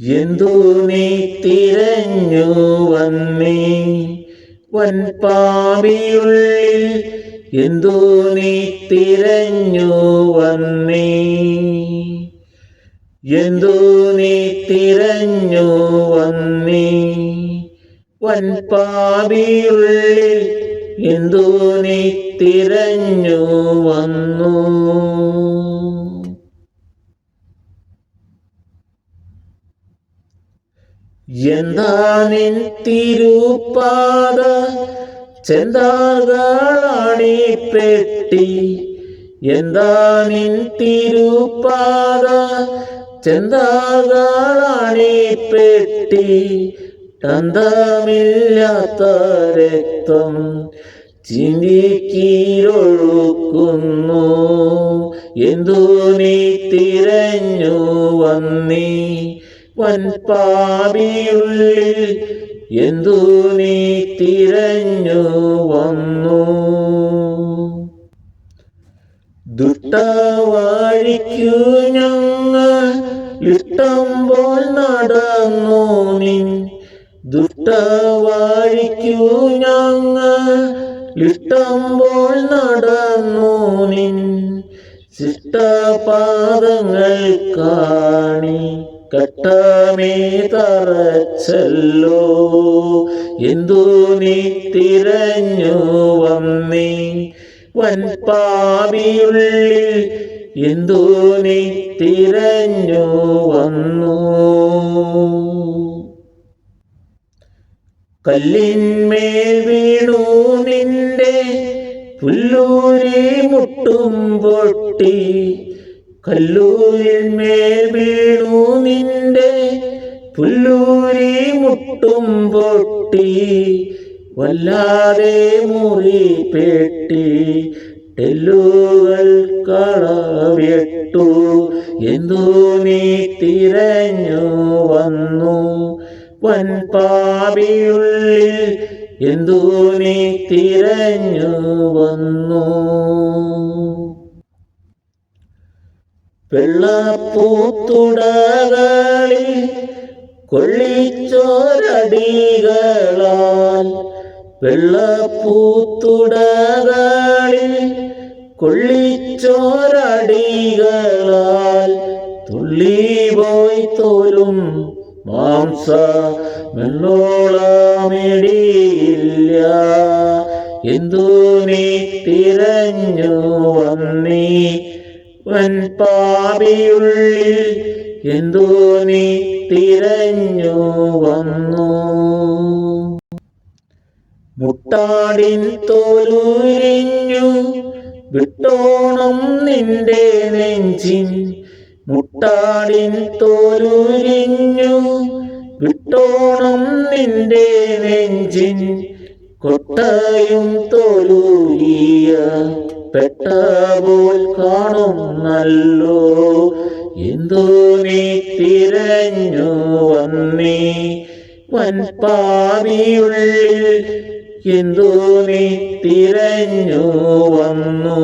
എന്തു നീ തിരഞ്ഞു വന്നേ വൻപാപിയുള്ളിൽ, എന്തു നീ തിരഞ്ഞു വന്നേ, എന്തു നീ തിരഞ്ഞു വന്നേ വൻപാപിയുള്ളിൽ, എന്തു നീ തിരഞ്ഞു വന്നു. എന്താ നിൻ തിരുപ്പാത ചെന്താകളാണീ പെട്ടി, എന്താ നിൻ തിരുപ്പാത ചെന്താകളാണീ പെട്ടി, അന്തമില്ലാത്ത രക്തം ചിന്തിക്കീരൊഴുക്കുന്നു. എന്തു നീ തിരഞ്ഞു വന്നേ വൻപാപിയുള്ളിൽ, എന്തു നീ തിരഞ്ഞു വന്നു. ദുഷ്ടവഴിക്കു ഞങ്ങൾ ഇഷ്ടം പോൽ നടന്നു നിൻ, ദുഷ്ടവഴിക്കു ഞങ്ങൾ ഇഷ്ടം പോൽ നടന്നു നിൻ, ശിഷ്ടപാദങ്ങൾ കാണി കട്ടമേ തറച്ചല്ലോ. എന്തു നീ തിരഞ്ഞു വന്നേ വൻപാപിയുള്ളിൽ, എന്തു നീ തിരഞ്ഞു വന്നു. കല്ലിന്മേൽ വീണു നിന്റെ പുല്ലൂരി മുട്ടും പൊട്ടി, കല്ലൂരിന്മേൽ വീണു നിന്റെ പുല്ലൂരി മുട്ടും പൊട്ടി, വല്ലാതെ മുറിപ്പെട്ടി എല്ലുകൾ കളവിട്ടു. എന്തു നീ തിരഞ്ഞു വന്നു വൻപാപിയുള്ളിൽ, എന്തു നീ തിരഞ്ഞു വന്നു. വെള്ളപ്പൂത്തുടകളിൽ കൊള്ളിച്ചോരടികളാൽ, വെള്ളപ്പൂത്തുടകളിൽ കൊള്ളിച്ചോരടികളാൽ, തുള്ളിപോയി തോലും മാംസ മെന്നോളമിടിയില്ല. എന്തു നീ തിരഞ്ഞു വന്നേ വൻപാപിയുള്ളിൽ, എന്തു നീ തിരഞ്ഞു വന്നു. മുട്ടാടിൻ തോലുരിഞ്ഞു വിട്ടോണം നിന്റെ നെഞ്ചിൻ, മുട്ടാടിൻ തോലുരിഞ്ഞു വിട്ടോണം നിന്റെ നെഞ്ചിൻ, കൊട്ടയും തോലൂരിയ പെട്ടപോൽ കാണുന്നല്ലോ. എന്തു നീ തിരഞ്ഞു വന്നേ വൻപാപിയുള്ളിൽ, എന്തു നീ തിരഞ്ഞു വന്നു.